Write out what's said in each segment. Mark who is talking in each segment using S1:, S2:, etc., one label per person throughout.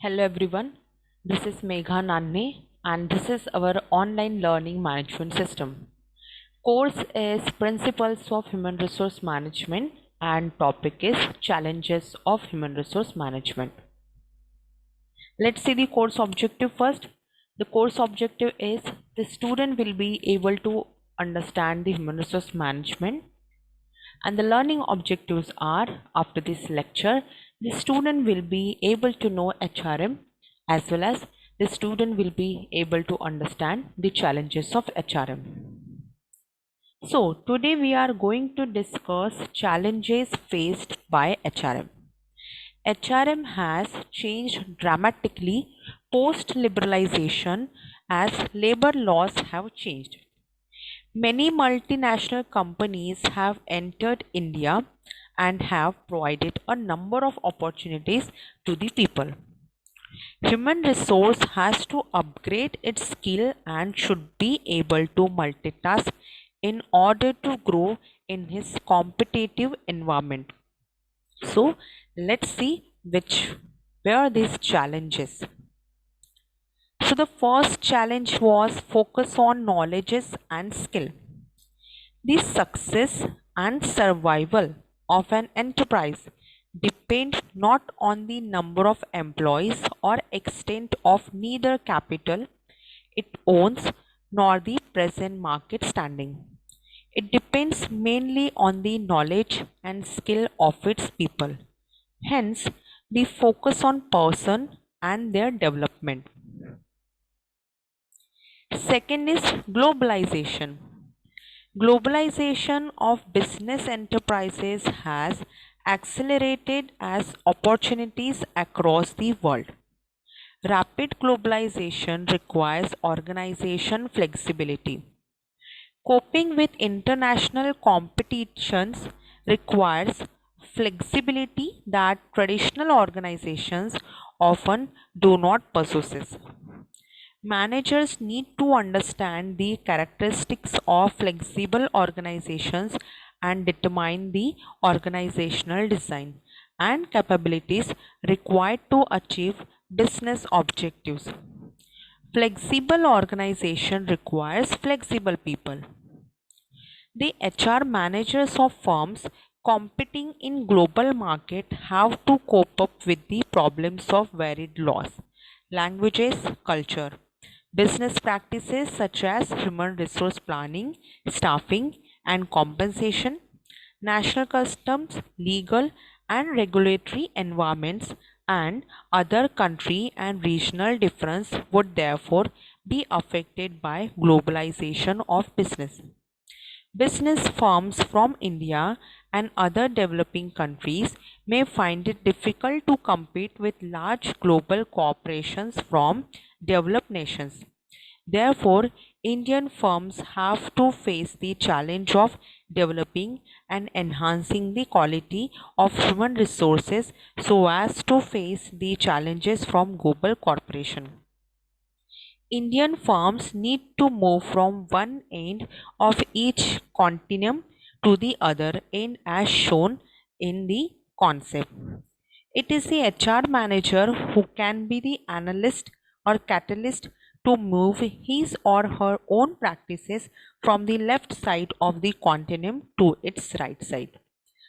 S1: Hello everyone, this is Megha Nanne and this is our online learning management system. Course is Principles of Human Resource Management and topic is Challenges of Human Resource Management. Let's see the course objective first. The course objective is the student will be able to understand the human resource management, and the learning objectives are, after this lecture, the student will be able to know HRM as well as the student will be able to understand the challenges of HRM. So today we are going to discuss challenges faced by HRM. HRM has changed dramatically post liberalization as labor laws have changed. Many multinational companies have entered India and have provided a number of opportunities to the people. Human resource has to upgrade its skill and should be able to multitask in order to grow in his competitive environment. So let's see which were these challenges. So the first challenge was focus on knowledges and skill. The success and survival of an enterprise depend not on the number of employees or extent of neither capital it owns nor the present market standing. It depends mainly on the knowledge and skill of its people. Hence, the focus on person and their development. Second is globalization. Globalization of business enterprises has accelerated as opportunities across the world. Rapid globalization requires organization flexibility. Coping with international competitions requires flexibility that traditional organizations often do not possess. Managers need to understand the characteristics of flexible organizations and determine the organizational design and capabilities required to achieve business objectives. Flexible organization requires flexible people. The HR managers of firms competing in global market have to cope up with the problems of varied laws, languages, culture, business practices such as human resource planning, staffing, and compensation, national customs, legal and regulatory environments, and other country and regional difference would therefore be affected by globalization of business. Business firms from India and other developing countries may find it difficult to compete with large global corporations from developed nations. Therefore, Indian firms have to face the challenge of developing and enhancing the quality of human resources so as to face the challenges from global corporation. Indian firms need to move from one end of each continuum to the other end as shown in the concept. It is the HR manager who can be the analyst or catalyst to move his or her own practices from the left side of the continuum to its right side.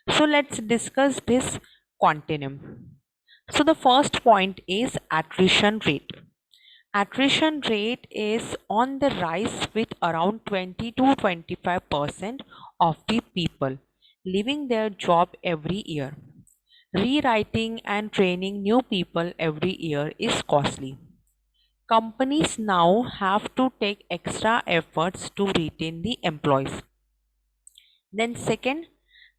S1: So let's discuss this continuum. So the first point is attrition rate. Attrition rate is on the rise with around 20 to 25% of the people leaving their job every year. Rewriting and training new people every year is costly. Companies now have to take extra efforts to retain the employees. Then second,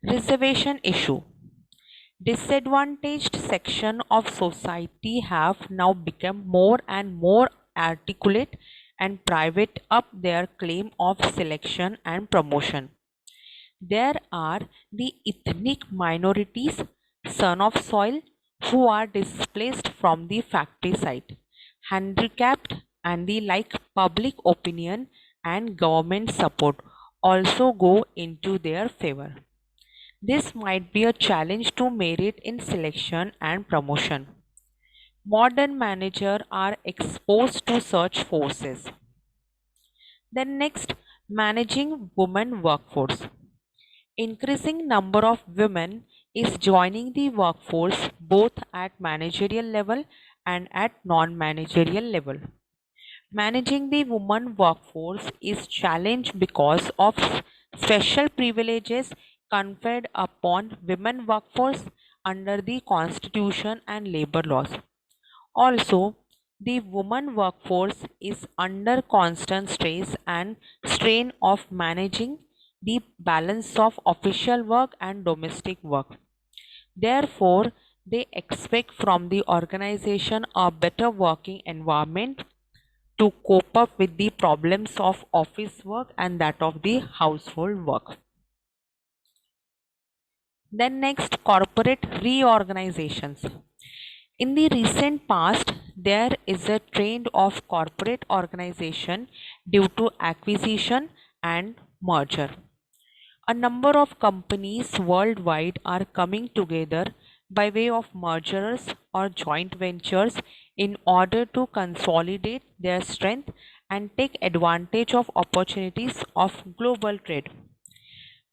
S1: reservation issue. Disadvantaged section of society have now become more and more articulate and private up their claim of selection and promotion. There are the ethnic minorities, son of soil, who are displaced from the factory site, handicapped, and the like. Public opinion and government support also go into their favor. This might be a challenge to merit in selection and promotion. Modern managers are exposed to such forces. Then next, managing women workforce. Increasing number of women is joining the workforce both at managerial level and at non-managerial level. Managing the women workforce is challenged because of special privileges conferred upon women workforce under the constitution and labor laws. Also, the woman workforce is under constant stress and strain of managing the balance of official work and domestic work. Therefore, they expect from the organization a better working environment to cope up with the problems of office work and that of the household work. Then next, corporate reorganizations. In the recent past, there is a trend of corporate organization due to acquisition and merger. A number of companies worldwide are coming together by way of mergers or joint ventures in order to consolidate their strength and take advantage of opportunities of global trade.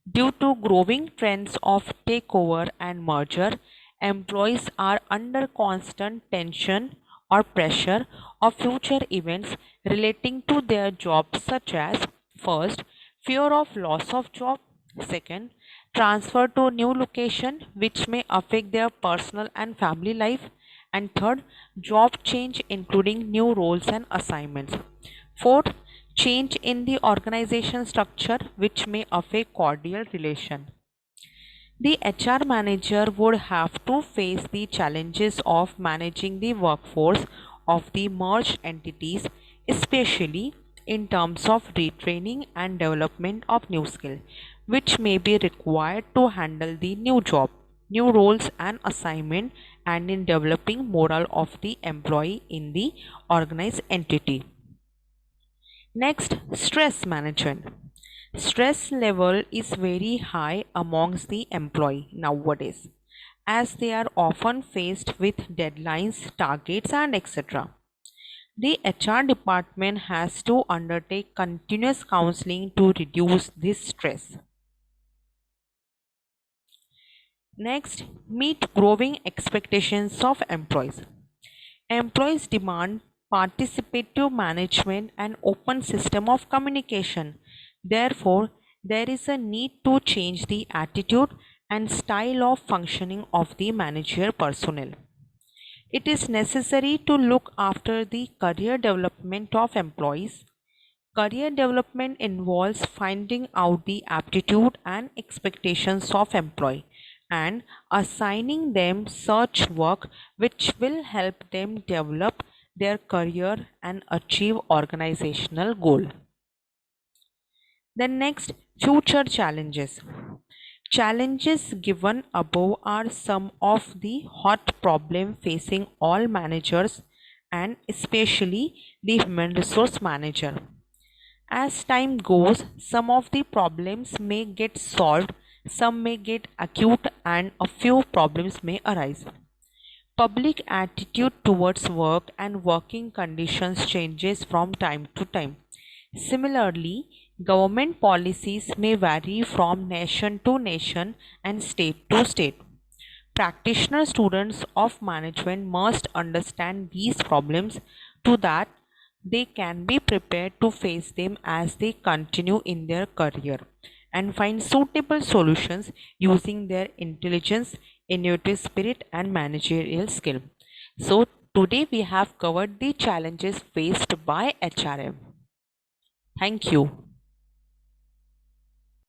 S1: Due to growing trends of takeover and merger, employees are under constant tension or pressure of future events relating to their jobs, such as first, fear of loss of job, second, transfer to new location which may affect their personal and family life, and third, job change including new roles and assignments. Fourth, change in the organization structure which may affect cordial relation. The HR manager would have to face the challenges of managing the workforce of the merged entities, especially in terms of retraining and development of new skill, which may be required to handle the new job, new roles and assignment, and in developing morale of the employee in the organized entity. Next, stress management. Stress level is very high amongst the employee nowadays, as they are often faced with deadlines, targets and etc. The HR department has to undertake continuous counseling to reduce this stress. Next, meet growing expectations of employees. Employees demand participative management and open system of communication. Therefore, there is a need to change the attitude and style of functioning of the manager personnel. It is necessary to look after the career development of employees. Career development involves finding out the aptitude and expectations of employee and assigning them such work which will help them develop their career and achieve organizational goal. Then next, future challenges. Challenges given above are some of the hot problem facing all managers and especially the human resource manager. As time goes, some of the problems may get solved, some may get acute, and a few problems may arise. Public attitude towards work and working conditions changes from time to time. Similarly, government policies may vary from nation to nation and state to state. Practitioner students of management must understand these problems so that they can be prepared to face them as they continue in their career and find suitable solutions using their intelligence, innovative spirit, and managerial skill. So, today we have covered the challenges faced by HRM. Thank you.